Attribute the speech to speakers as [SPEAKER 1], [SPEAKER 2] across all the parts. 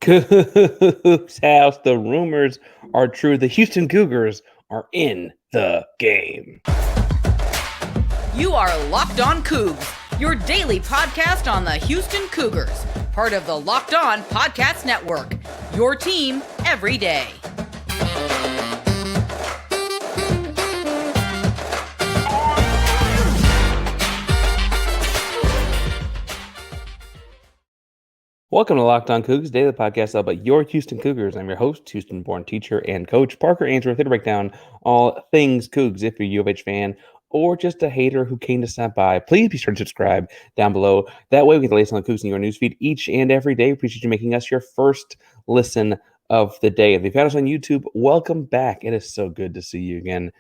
[SPEAKER 1] Coogs House. The rumors are true. The Houston Cougars are in the game.
[SPEAKER 2] You are Locked On Coogs, your daily podcast on the Houston Cougars, part of the Locked On Podcast Network, your team every day.
[SPEAKER 1] Welcome to Locked On Coogs, daily podcast all about your Houston Cougars. I'm your host, Houston-born teacher and coach Parker Ainsworth, here to break down all things Cougs. If you're a U of H fan or just a hater who came to stop by, please be sure to subscribe down below. That way we get the latest on the Cougs in your newsfeed each and every day. We appreciate you making us your first listen of the day. If you've had us on YouTube, welcome back. It is so good to see you again.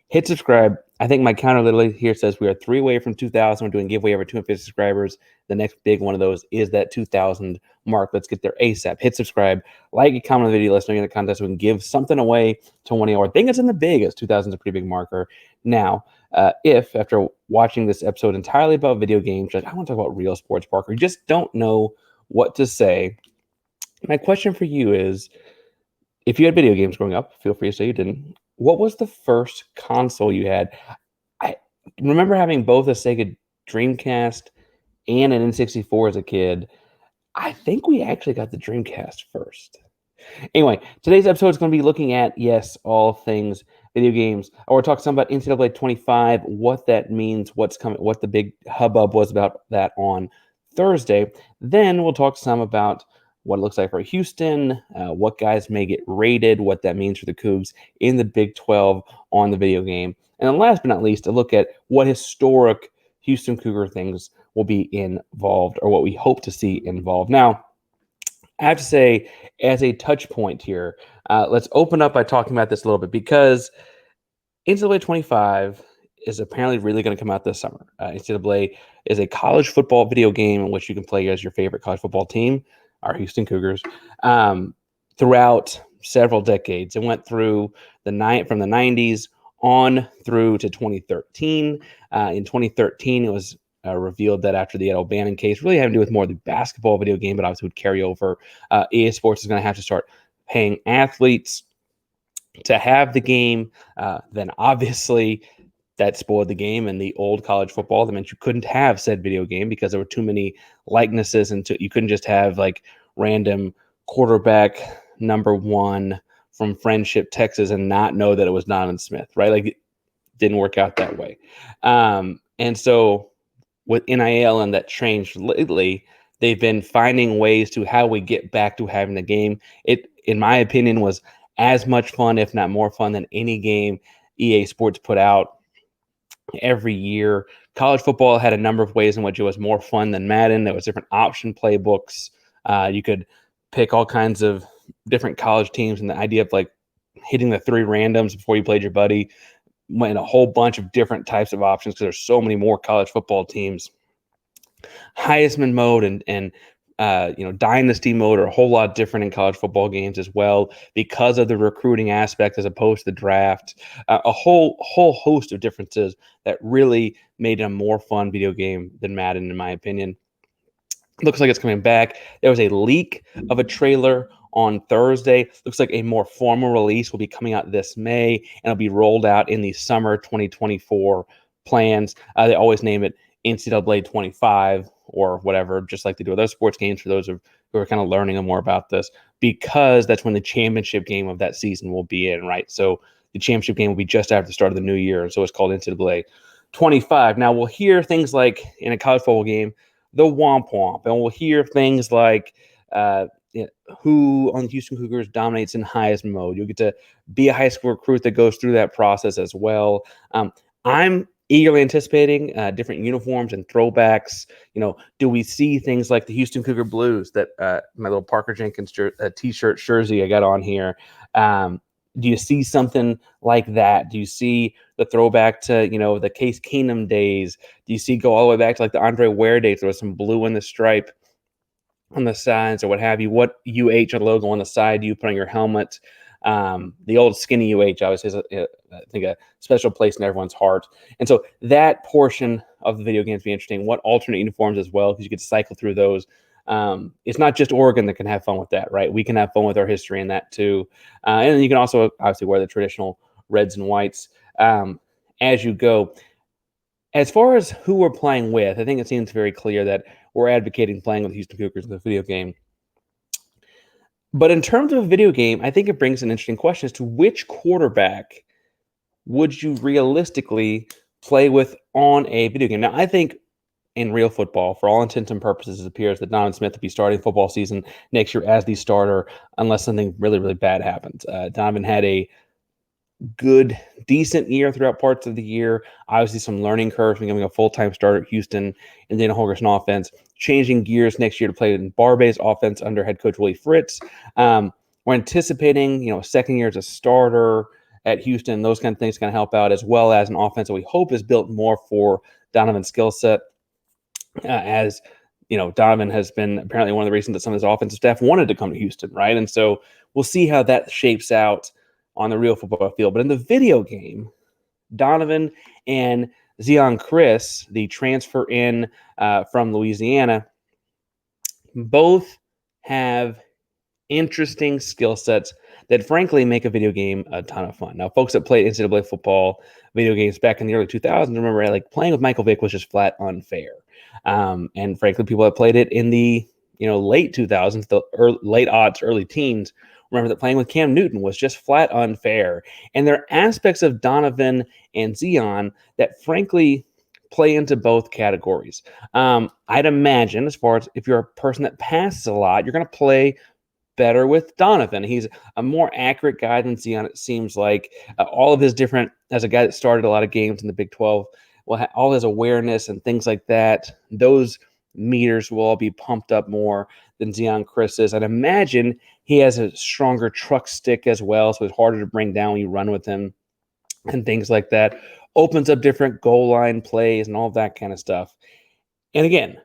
[SPEAKER 1] Hit subscribe. I think my counter literally here says we are 3 away from 2,000. We're doing giveaway over 250 subscribers. The next big one of those is that 2,000 mark. Let's get there ASAP. Hit subscribe, like and comment on the video. Let's know you're in the contest. We can give something away to one of you. I think it's in the big, as 2,000 is a pretty big marker. Now, if after watching this episode entirely about video games, you're like, I want to talk about real sports, Parker, you just don't know what to say. My question for you is, if you had video games growing up, feel free to say you didn't. What was the first console you had? I remember having both a Sega Dreamcast and an N64 as a kid. I think we actually got the Dreamcast first. Anyway, today's episode is going to be looking at, yes, all things video games. We're talking some about NCAA 25, what that means, what's coming, what the big hubbub was about that on Thursday. Then we'll talk some about what it looks like for Houston, what guys may get rated, what that means for the Cougs in the Big 12 on the video game. And then last but not least, a look at what historic Houston Cougar things will be involved, or what we hope to see involved. Now, I have to say, as a touch point here, let's open up by talking about this a little bit, because NCAA 25 is apparently really going to come out this summer. NCAA is a college football video game in which you can play as your favorite college football team, our Houston Cougars, throughout several decades. It went through from the 90s on through to 2013. In 2013, it was revealed that after the Ed O'Bannon case, really having to do with more of the basketball video game, but obviously would carry over. EA Sports is going to have to start paying athletes to have the game. Then obviously that spoiled the game in the old college football. That meant you couldn't have said video game because there were too many likenesses, and you couldn't just have like random quarterback number 1 from Friendship, Texas, and not know that it was Donovan Smith, right? Like, it didn't work out that way. And so with NIL and that changed lately, they've been finding ways to how we get back to having the game. It, in my opinion, was as much fun, if not more fun, than any game EA Sports put out every year. College football had a number of ways in which it was more fun than Madden. There was different option playbooks. You could pick all kinds of different college teams, and the idea of like hitting the 3 randoms before you played your buddy went a whole bunch of different types of options because there's so many more college football teams. Heisman mode and dynasty mode are a whole lot different in college football games as well, because of the recruiting aspect as opposed to the draft. A whole host of differences that really made it a more fun video game than Madden, in my opinion. Looks like it's coming back. There was a leak of a trailer on Thursday. Looks like a more formal release will be coming out this May, and it'll be rolled out in the summer 2024 plans. They always name it NCAA 25 or whatever, just like they do with other sports games, for those who are kind of learning more about this, because that's when the championship game of that season will be in, right? So the championship game will be just after the start of the new year, and so it's called NCAA 25. Now, we'll hear things like, in a college football game, the womp womp, and we'll hear things like who on the Houston Cougars dominates in Heisman mode. You'll get to be a high school recruit that goes through that process as well. I'm eagerly anticipating different uniforms and throwbacks. Do we see things like the Houston Cougar Blues, that my little Parker Jenkins t-shirt jersey I got on here? Do you see something like that? Do you see the throwback to, the Case Keenum days? Do you see go all the way back to like the Andre Ware days? There was some blue in the stripe on the sides or what have you. What UH logo on the side do you put on your helmet? The old skinny UH obviously has, I think, a special place in everyone's heart. And so that portion of the video games be interesting. What alternate uniforms as well, because you could cycle through those It's not just Oregon that can have fun with that, right? We can have fun with our history in that too. And then you can also obviously wear the traditional reds and whites as you go. As far as who we're playing with, I think it seems very clear that we're advocating playing with Houston Cougars in the video game. But in terms of a video game, I think it brings an interesting question as to which quarterback would you realistically play with on a video game? Now, I think in real football, for all intents and purposes, it appears that Donovan Smith will be starting football season next year as the starter, unless something really, really bad happens. Donovan had a good, decent year throughout parts of the year. Obviously, some learning curves, becoming a full-time starter at Houston and then a Holgorsen offense, changing gears next year to play in Barbay's offense under head coach Willie Fritz. We're anticipating, second year as a starter at Houston. Those kind of things can help out, as well as an offense that we hope is built more for Donovan's skill set. As Donovan has been apparently one of the reasons that some of his offensive staff wanted to come to Houston, right? And so we'll see how that shapes out on the real football field. But in the video game, Donovan and Zeon Chriss, the transfer in from Louisiana, both have interesting skill sets that frankly make a video game a ton of fun. Now, folks that played NCAA football video games back in the early 2000s remember like playing with Michael Vick was just flat unfair. And frankly, people that played it in the late 2000s, the late aughts, early teens, remember that playing with Cam Newton was just flat unfair. And there are aspects of Donovan and Zeon that frankly play into both categories. I'd imagine, as far as if you're a person that passes a lot, you're going to play better with Donovan. He's a more accurate guy than Zeon, it seems like. All of his different, as a guy that started a lot of games in the Big 12, well, all his awareness and things like that, those meters will all be pumped up more than Zeon Chriss is. I'd imagine he has a stronger truck stick as well, so it's harder to bring down when you run with him and things like that. Opens up different goal line plays and all that kind of stuff. And again,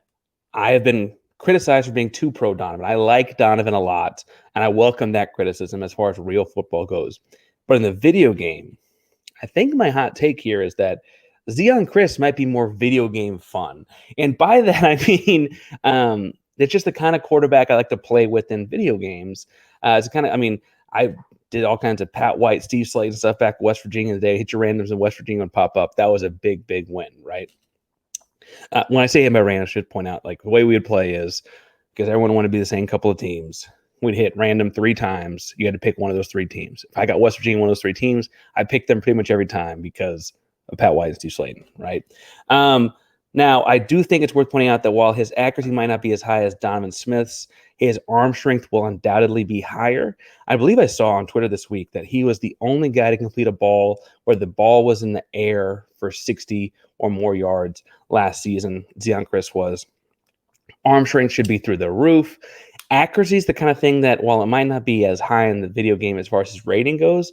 [SPEAKER 1] I have been criticized for being too pro Donovan. I like Donovan a lot, and I welcome that criticism as far as real football goes. But in the video game, I think my hot take here is that Zeon Chriss might be more video game fun. And by that, I mean, it's just the kind of quarterback I like to play with in video games. I did all kinds of Pat White, Steve Slade and stuff back in West Virginia the day. Hit your randoms in West Virginia and pop up. That was a big, big win, right? When I say hit my random, I should point out, like, the way we would play is, because everyone wanted to be the same couple of teams, we'd hit random 3 times. You had to pick one of those 3 teams. If I got West Virginia, one of those 3 teams, I picked them pretty much every time because of Pat White and Steve Sladen, right? Now, I do think it's worth pointing out that while his accuracy might not be as high as Donovan Smith's, his arm strength will undoubtedly be higher. I believe I saw on Twitter this week that he was the only guy to complete a ball where the ball was in the air for 60 or more yards last season. Zeon Chriss was. Arm strength should be through the roof. Accuracy is the kind of thing that, while it might not be as high in the video game as far as his rating goes,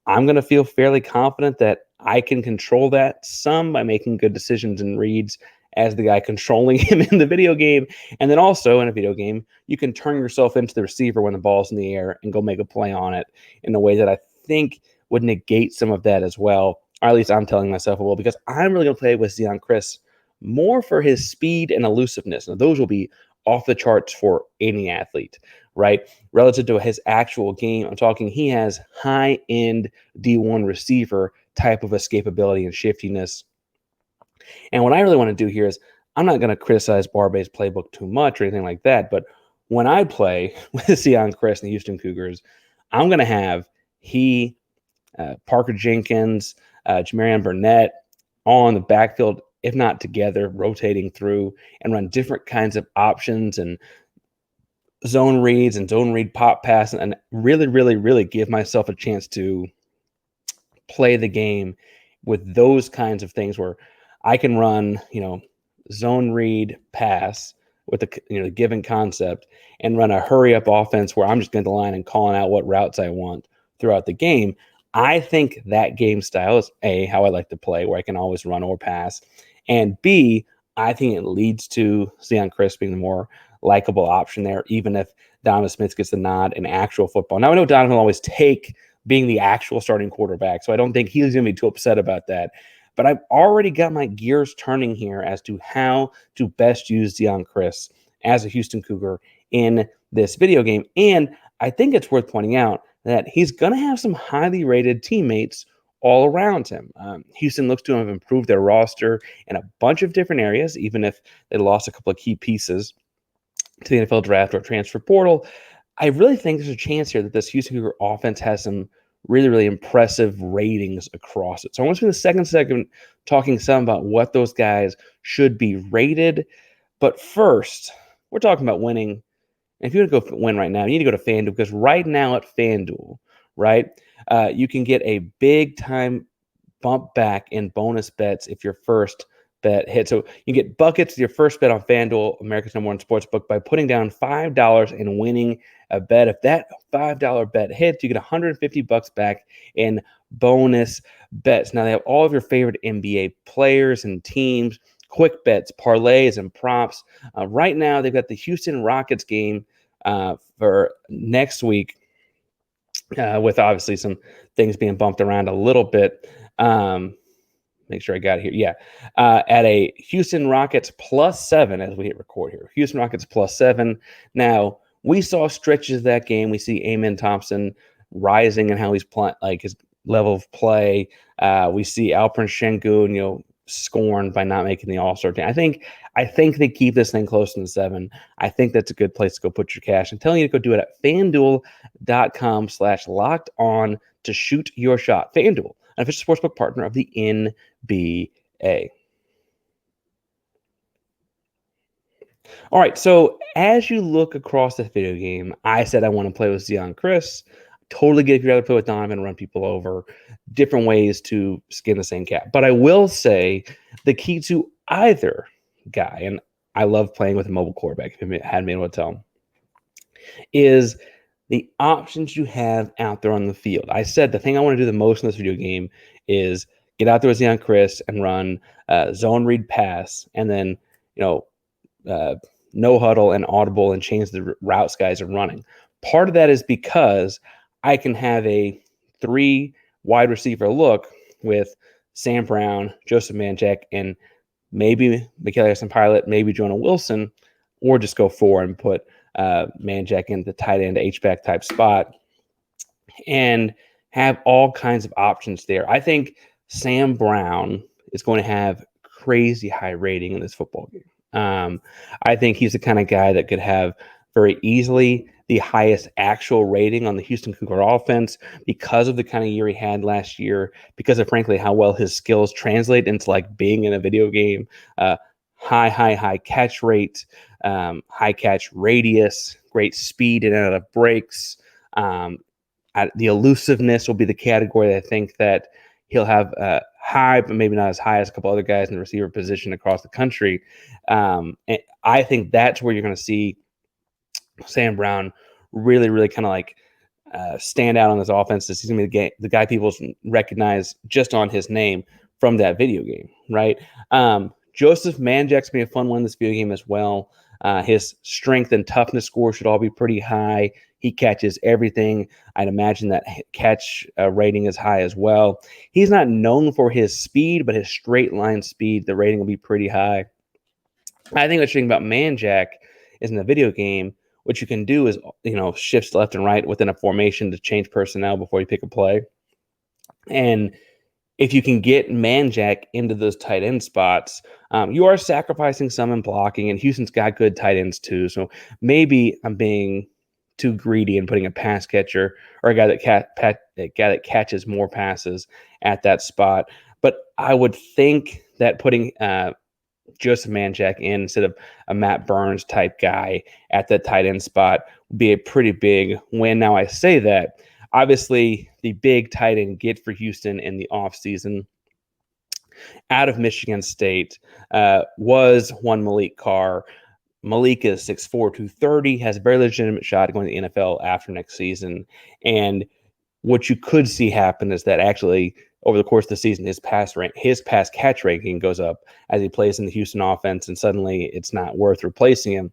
[SPEAKER 1] I'm going to feel fairly confident that I can control that some by making good decisions and reads as the guy controlling him in the video game. And then also in a video game, you can turn yourself into the receiver when the ball's in the air and go make a play on it in a way that I think would negate some of that as well. Or at least I'm telling myself it will, because I'm really going to play with Zeon Chriss more for his speed and elusiveness. Now, those will be off the charts for any athlete, right? Relative to his actual game, I'm talking he has high-end D1 receiver type of escapability and shiftiness. And what I really want to do here is, I'm not going to criticize Barbay's playbook too much or anything like that, but when I play with Zeon Chriss and the Houston Cougars, I'm going to have Parker Jenkins, Jamarian Burnett all in the backfield, if not together, rotating through and run different kinds of options and zone reads and zone read pop pass, and really, really, really give myself a chance to play the game with those kinds of things where I can run, zone read pass with a given concept and run a hurry up offense where I'm just going to the line and calling out what routes I want throughout the game. I think that game style is A, how I like to play, where I can always run or pass, and B, I think it leads to Zeon Chriss being the more likable option there, even if Donovan Smith gets the nod in actual football. Now, I know Donovan will always take being the actual starting quarterback, so I don't think he's going to be too upset about that. But I've already got my gears turning here as to how to best use Zeon Chriss as a Houston Cougar in this video game. And I think it's worth pointing out that he's going to have some highly rated teammates all around him. Houston looks to have improved their roster in a bunch of different areas, even if they lost a couple of key pieces to the NFL draft or transfer portal. I really think there's a chance here that this Houston Cougar offense has some really, really impressive ratings across it. So I want to spend the second segment talking some about what those guys should be rated. But first, we're talking about winning. And if you want to go win right now, you need to go to FanDuel, because right now at FanDuel, right, you can get a big time bump back in bonus bets if your first bet hits. So you get buckets to your first bet on FanDuel, America's #1 sportsbook, by putting down $5 and winning a bet. If that $5 bet hits, you get $150 back in bonus bets. Now they have all of your favorite NBA players and teams, quick bets, parlays, and props. Right now they've got the Houston Rockets game for next week, with obviously some things being bumped around a little bit. Make sure I got it here. Yeah. At a Houston Rockets +7 as we hit record here. Houston Rockets +7. Now, we saw stretches of that game. We see Amen Thompson rising and how he's playing, like his level of play. We see Alperen Şengün, scorned by not making the All-Star team. I think they keep this thing close to the 7. I think that's a good place to go put your cash. I'm telling you to go do it at FanDuel.com/lockedon to shoot your shot. FanDuel, an official sportsbook partner of the NBA. All right, so as you look across the video game, I said I want to play with Zeon Chriss. Totally get if you'd rather play with Donovan and run people over. Different ways to skin the same cat. But I will say the key to either guy, and I love playing with a mobile quarterback, if you hadn't been able to tell, is the options you have out there on the field. I said the thing I want to do the most in this video game is get out there with Zeon Chriss and run zone read pass, and then no huddle and audible and change the routes guys are running. Part of that is because I can have a 3 wide receiver look with Sam Brown, Joseph Manjack, and maybe Mikael Harrison-Pilot, maybe Jonah Wilson, or just go 4 and put Manjack in the tight end H-back type spot and have all kinds of options there. I think Sam Brown is going to have crazy high rating in this football game. I think he's the kind of guy that could have very easily the highest actual rating on the Houston Cougar offense because of the kind of year he had last year, because of, frankly, how well his skills translate into like being in a video game. High catch rate, high catch radius, great speed in and out of breaks. The elusiveness will be the category that I think that he'll have high, but maybe not as high as a couple other guys in the receiver position across the country. And I think that's where you're going to see Sam Brown really, really kind of like stand out on this offense. He's going to be the guy people recognize just on his name from that video game, right? Joseph Manjack's going to be a fun one in this video game as well. His strength and toughness score should all be pretty high. He catches everything. I'd imagine that catch rating is high as well. He's not known for his speed, but his straight line speed, the rating will be pretty high. I think what's interesting about Manjack is in the video game, what you can do is, shifts left and right within a formation to change personnel before you pick a play. And if you can get Manjack into those tight end spots, you are sacrificing some in blocking, and Houston's got good tight ends too. So maybe I'm being too greedy and putting a pass catcher or a guy that catches more passes at that spot. But I would think that putting Joseph Manjack in instead of a Matt Burns type guy at the tight end spot would be a pretty big win. Now, I say that, obviously, the big tight end get for Houston in the offseason out of Michigan State was one Malik Carr. Malik is 6'4", 230, has a very legitimate shot at going to the NFL after next season. And what you could see happen is that actually over the course of the season, his pass catch ranking goes up as he plays in the Houston offense, and suddenly it's not worth replacing him.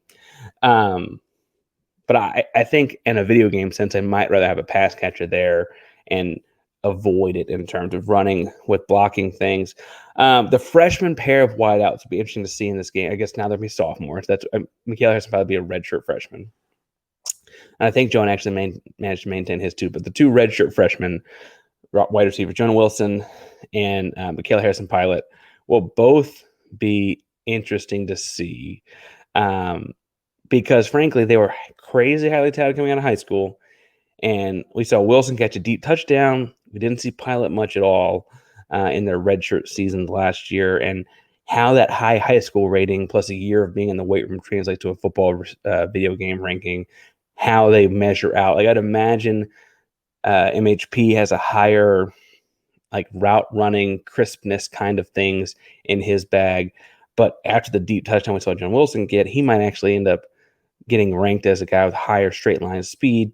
[SPEAKER 1] But I think in a video game sense, I might rather have a pass catcher there and avoid it in terms of running with blocking things. The freshman pair of wideouts would be interesting to see in this game. I guess now they'll be sophomores. That's Mikael Harrison probably be a redshirt freshman. And I think Joan actually managed to maintain his too. But the two redshirt freshmen, wide receiver Jonah Wilson and Mikael Harrison Pilot, will both be interesting to see because, frankly, they were crazy highly touted coming out of high school. And we saw Wilson catch a deep touchdown. We didn't see Pilot much at all in their redshirt seasons last year. And how that high school rating plus a year of being in the weight room translates to a football video game ranking, how they measure out. Like, I'd imagine MHP has a higher like route running crispness kind of things in his bag. But after the deep touchdown we saw John Wilson get, he might actually end up getting ranked as a guy with higher straight line speed.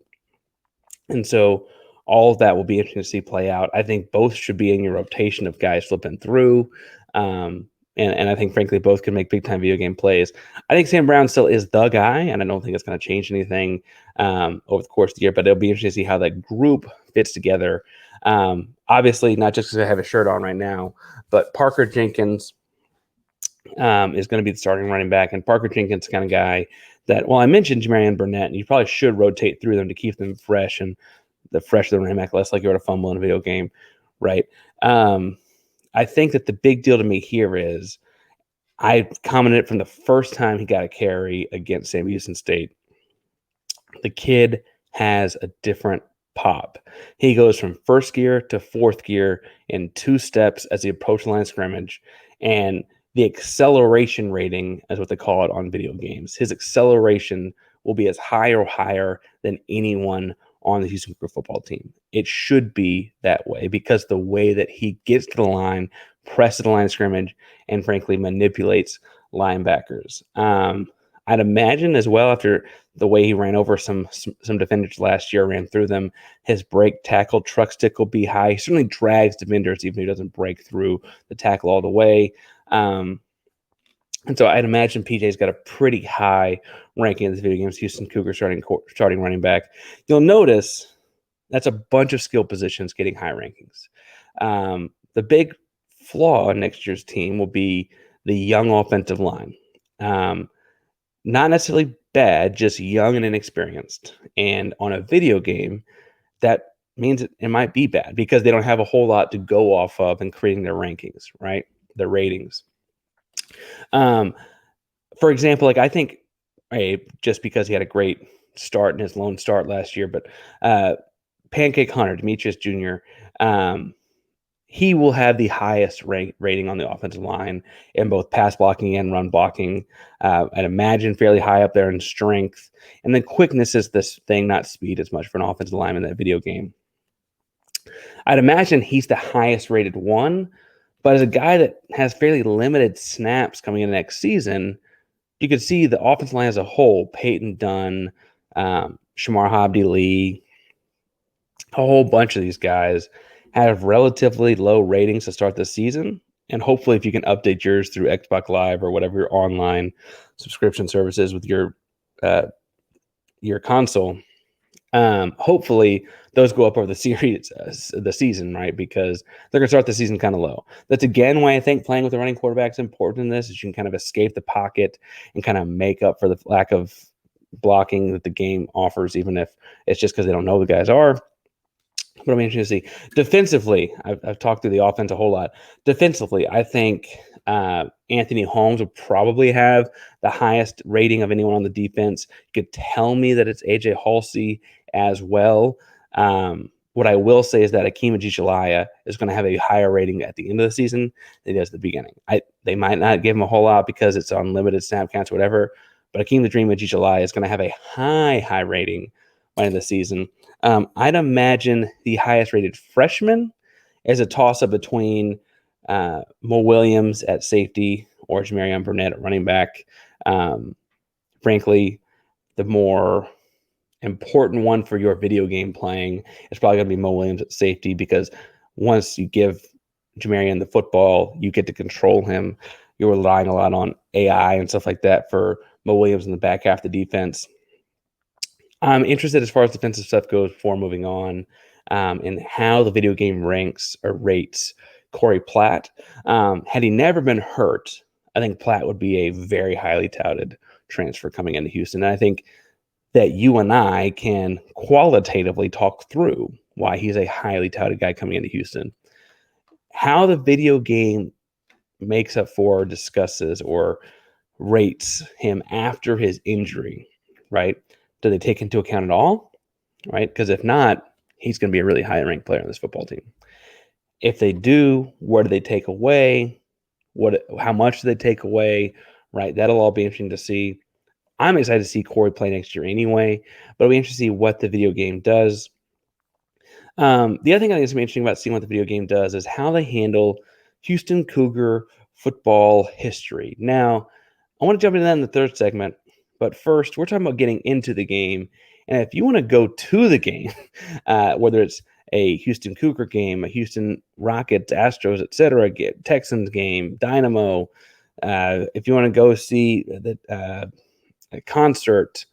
[SPEAKER 1] And so all of that will be interesting to see play out. I think both should be in your rotation of guys flipping through. And I think, frankly, both can make big-time video game plays. I think Sam Brown still is the guy, and I don't think it's going to change anything over the course of the year, but it'll be interesting to see how that group fits together. Obviously, not just because I have a shirt on right now, but Parker Jenkins is going to be the starting running back, and Parker Jenkins is the kind of guy that, well, I mentioned Jamarian Burnett, and you probably should rotate through them to keep them fresh, and the fresher the running back, less like you're at a fumble in a video game, right? I think that the big deal to me here is I commented from the first time he got a carry against Sam Houston State. The kid has a different pop. He goes from first gear to fourth gear in 2 steps as he approaches the line of scrimmage, and the acceleration rating is what they call it on video games. His acceleration will be as high or higher than anyone on the Houston Cougar football team. It should be that way because the way that he gets to the line, presses the line of scrimmage, and frankly manipulates linebackers. I'd imagine as well, after the way he ran over some defenders last year, ran through them, his break tackle truck stick will be high. He certainly drags defenders even if he doesn't break through the tackle all the way. And so I'd imagine PJ's got a pretty high ranking in this video game's Houston Cougars starting running back. You'll notice that's a bunch of skill positions getting high rankings. The big flaw in next year's team will be the young offensive line. Not necessarily bad, just young and inexperienced. And on a video game, that means it might be bad because they don't have a whole lot to go off of in creating their rankings, right? Their ratings. For example, like I think, just because he had a great start in his lone start last year, but Pancake Hunter, Demetrius Jr., he will have the highest rating on the offensive line in both pass blocking and run blocking. I'd imagine fairly high up there in strength. And then quickness is this thing, not speed as much for an offensive lineman in that video game. I'd imagine he's the highest rated one, but as a guy that has fairly limited snaps coming in next season, you could see the offensive line as a whole, Peyton Dunn, Shamar Habdi-Lee, a whole bunch of these guys have relatively low ratings to start the season. And hopefully if you can update yours through Xbox Live or whatever your online subscription services with your console, hopefully those go up over the series, the season, right? Because they're going to start the season kind of low. That's again why I think playing with a running quarterback is important in this, is you can kind of escape the pocket and kind of make up for the lack of blocking that the game offers, even if it's just because they don't know who the guys are. But I'm interested to see. Defensively, I've talked through the offense a whole lot. Defensively, I think Anthony Holmes will probably have the highest rating of anyone on the defense. You could tell me that it's AJ Halsey as well. What I will say is that Akeem Ajijalaya is going to have a higher rating at the end of the season than he does at the beginning. They might not give him a whole lot because it's on limited snap counts or whatever, but Akeem the Dream Ajijalaya is going to have a high rating by the end of the season. I'd imagine the highest rated freshman is a toss-up between Mo Williams at safety or Jamarian Burnett at running back. Frankly, the more important one for your video game playing is probably going to be Mo Williams at safety, because once you give Jamarian the football, you get to control him. You're relying a lot on AI and stuff like that for Mo Williams in the back half of the defense. I'm interested as far as defensive stuff goes before moving on. and how the video game ranks or rates Corey Platt. Had he never been hurt, I think Platt would be a very highly touted transfer coming into Houston. And I think that you and I can qualitatively talk through why he's a highly touted guy coming into Houston. How the video game makes up for, discusses, or rates him after his injury, right? Do they take into account at all, right? Because if not, he's going to be a really high-ranked player on this football team. If they do, what do they take away? How much do they take away, right? That'll all be interesting to see. I'm excited to see Corey play next year anyway, but it'll be interesting to see what the video game does. The other thing I think is interesting about seeing what the video game does is how they handle Houston Cougar football history. Now, I want to jump into that in the third segment, but first, we're talking about getting into the game. And if you want to go to the game, whether it's a Houston Cougar game, a Houston Rockets, Astros, etc., Texans game, Dynamo, if you want to go see the a concert,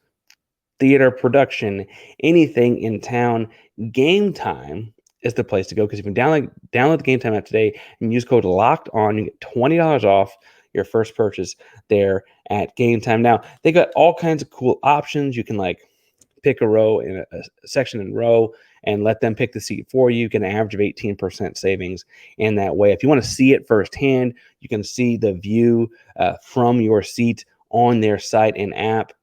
[SPEAKER 1] theater production, anything in town, Game Time is the place to go, because if you download the Game Time app today and use code Locked On, you get $20 off your first purchase there at Game Time. Now, they got all kinds of cool options. You can pick a row in a section in row and let them pick the seat for you. You get an average of 18% savings in that way. If you want to see it firsthand, you can see the view from your seat on their site and app.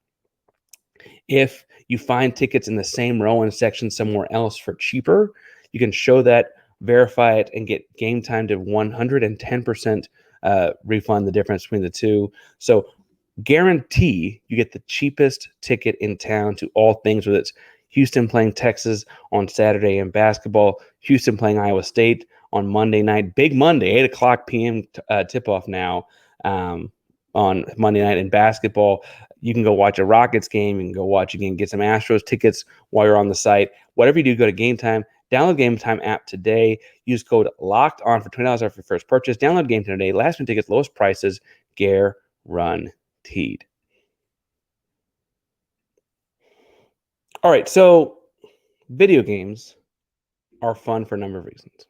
[SPEAKER 1] If you find tickets in the same row and section somewhere else for cheaper, you can show that, verify it, and get Game Time to 110% refund the difference between the two. So guarantee you get the cheapest ticket in town to all things, whether it's Houston playing Texas on Saturday in basketball, Houston playing Iowa State on Monday night, big Monday, 8 o'clock p.m. Tip-off now on Monday night in basketball. You can go watch a Rockets game. You can go watch a game, get some Astros tickets while you're on the site. Whatever you do, go to Game Time. Download Game Time app today. Use code Locked On for $20 off your first purchase. Download Game Time today. Last minute tickets, lowest prices, guaranteed. All right, so video games are fun for a number of reasons.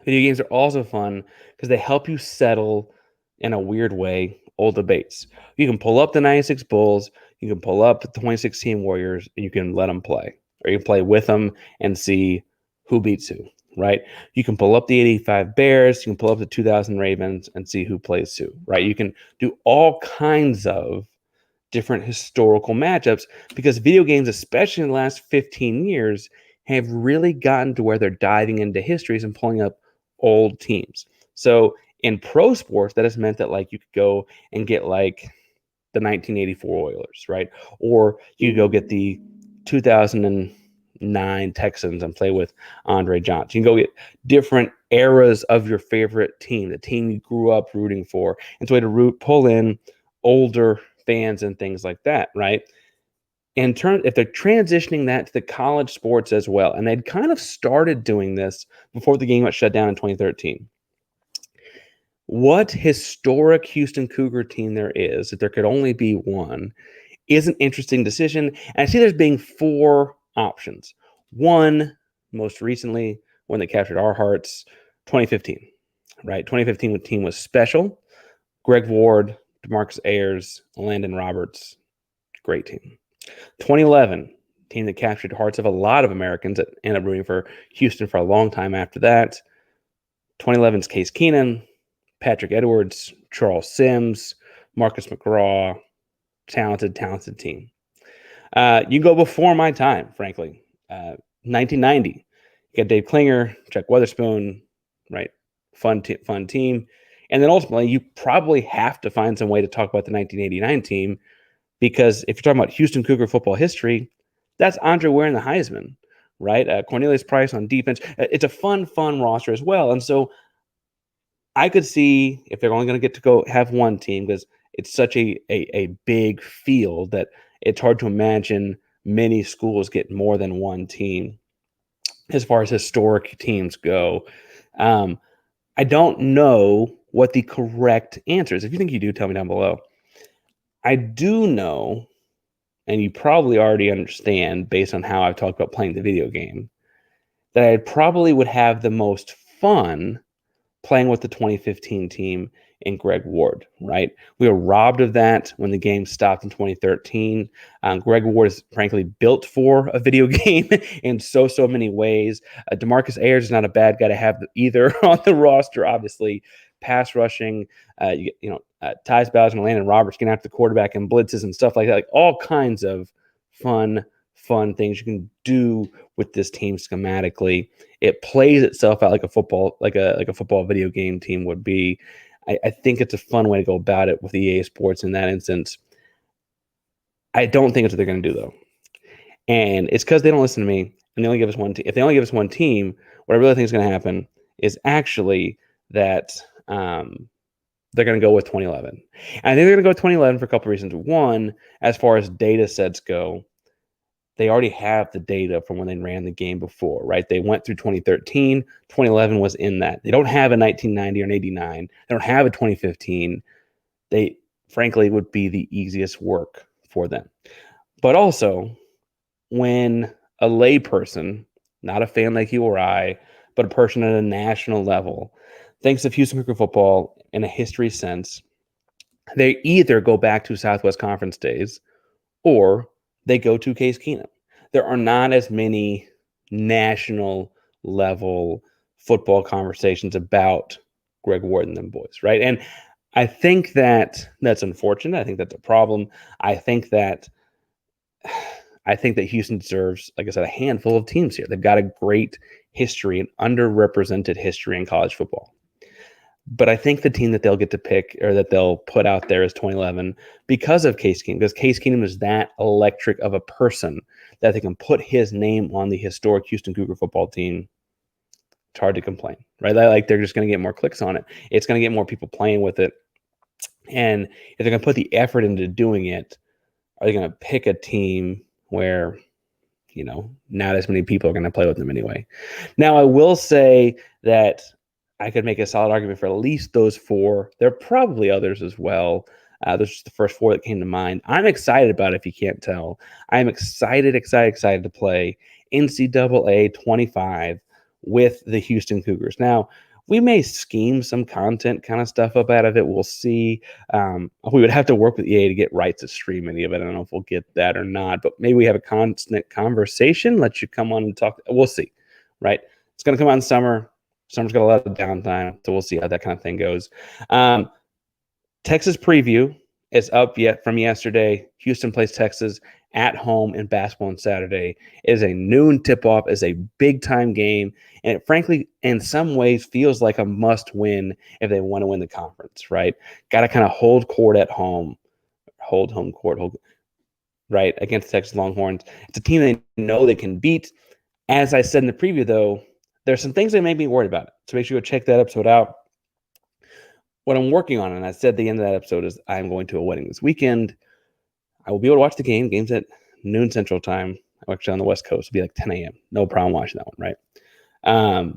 [SPEAKER 1] Video games are also fun because they help you settle, in a weird way, old debates. You can pull up the 96 Bulls, you can pull up the 2016 Warriors, and you can let them play. Or you can play with them and see who beats who, right? You can pull up the 85 Bears, you can pull up the 2000 Ravens and see who plays who, right? You can do all kinds of different historical matchups because video games, especially in the last 15 years, have really gotten to where they're diving into histories and pulling up old teams. So in pro sports, that has meant that you could go and get the 1984 Oilers, right? Or you could go get the 2009 Texans and play with Andre Johnson. You can go get different eras of your favorite team, the team you grew up rooting for. And it's a way to pull in older fans and things like that, right? If they're transitioning that to the college sports as well, and they'd kind of started doing this before the game got shut down in 2013. What historic Houston Cougar team there is, if there could only be one, is an interesting decision. And I see there's being four options. One, most recently, when they captured our hearts, 2015, right? 2015 team was special. Greg Ward, DeMarcus Ayers, Landon Roberts, great team. 2011, team that captured hearts of a lot of Americans that ended up rooting for Houston for a long time after that. 2011's Case Keenum, Patrick Edwards, Charles Sims, Marcus McGraw, talented team. You can go before my time, frankly. 1990, you got Dave Klinger, Chuck Weatherspoon, right? Fun team. And then ultimately, you probably have to find some way to talk about the 1989 team, because if you're talking about Houston Cougar football history, that's Andre Ware and the Heisman, right? Cornelius Price on defense. It's a fun roster as well. And so I could see if they're only going to get to go have one team, because it's such a big field that it's hard to imagine many schools get more than one team as far as historic teams go. I don't know what the correct answer is. If you think you do, tell me down below. I do know, and you probably already understand based on how I've talked about playing the video game, that I probably would have the most fun playing with the 2015 team in Greg Ward, right? We were robbed of that when the game stopped in 2013. Greg Ward is frankly built for a video game in so many ways. DeMarcus Ayers is not a bad guy to have either on the roster, obviously. Pass rushing, Tyus Bowser and Landon Roberts getting after the quarterback and blitzes and stuff like that, like all kinds of fun things you can do with this team schematically. It plays itself out like a football video game team would be. I think it's a fun way to go about it with EA Sports in that instance. I don't think it's what they're going to do, though. And it's because they don't listen to me, and they only give us one team. If they only give us one team, what I really think is going to happen is actually that they're going to go with 2011. And I think they're going to go with 2011 for a couple of reasons. One, as far as data sets go, they already have the data from when they ran the game before, right? They went through 2013. 2011 was in that. They don't have a 1990 or an 89. They don't have a 2015. They, frankly, would be the easiest work for them. But also, when a layperson, not a fan like you or I, but a person at a national level, thinks of Houston Cougar football in a history sense, they either go back to Southwest Conference days or they go to Case Keenum. There are not as many national level football conversations about Greg Ward and them boys, right? And I think that that's unfortunate. I think that's a problem. I think that Houston deserves, like I said, a handful of teams here. They've got a great history, an underrepresented history in college football. But I think the team that they'll get to pick or that they'll put out there is 2011 because of Case Keenum, because Case Keenum is that electric of a person that they can put his name on the historic Houston Cougar football team. It's hard to complain, right? Like they're just going to get more clicks on it. It's going to get more people playing with it. And if they're going to put the effort into doing it, are they going to pick a team where, not as many people are going to play with them anyway? Now, I will say that I could make a solid argument for at least those four. There are probably others as well. Those are just the first four that came to mind. I'm excited about it, if you can't tell. I'm excited to play NCAA 25 with the Houston Cougars. Now, we may scheme some content kind of stuff up out of it. We'll see. We would have to work with EA to get rights to stream any of it. I don't know if we'll get that or not, but maybe we have a constant conversation, let you come on and talk. We'll see, right? It's going to come out in summer. Summer's got a lot of downtime, so we'll see how that kind of thing goes. Texas preview is up yet from yesterday. Houston plays Texas at home in basketball on Saturday. It is a noon tip-off. It's a big-time game, and it frankly, in some ways, feels like a must-win if they want to win the conference, right? Got to kind of hold court at home, hold home court, right, against the Texas Longhorns. It's a team they know they can beat. As I said in the preview, though, there's some things that make me worried about it. So make sure you go check that episode out. What I'm working on, and I said at the end of that episode, is I'm going to a wedding this weekend. I will be able to watch the game. Game's at noon Central Time. I'm actually on the West Coast. It'll be like 10 a.m. No problem watching that one, right?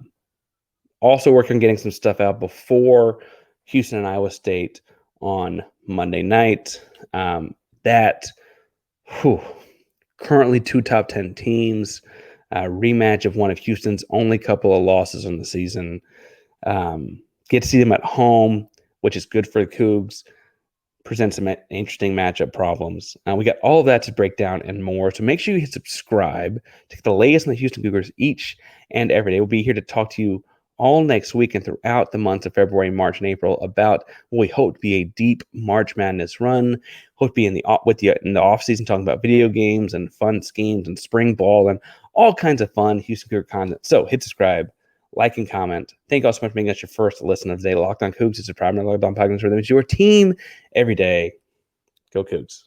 [SPEAKER 1] Also working on getting some stuff out before Houston and Iowa State on Monday night. Currently 2 top 10 teams. Rematch of one of Houston's only couple of losses in the season. Get to see them at home, which is good for the Cougs. Presents some interesting matchup problems. We got all of that to break down and more. So make sure you hit subscribe to get the latest on the Houston Cougars each and every day. We'll be here to talk to you all next week and throughout the months of February, March, and April about what we hope to be a deep March Madness run. Hope to be in the offseason talking about video games and fun schemes and spring ball and all kinds of fun Houston Cougar content. So hit subscribe, like, and comment. Thank you all so much for making us your first listen of the day. Locked On Coogs is a proud member of Locked On Podcast, where it's your team every day. Go Cougs.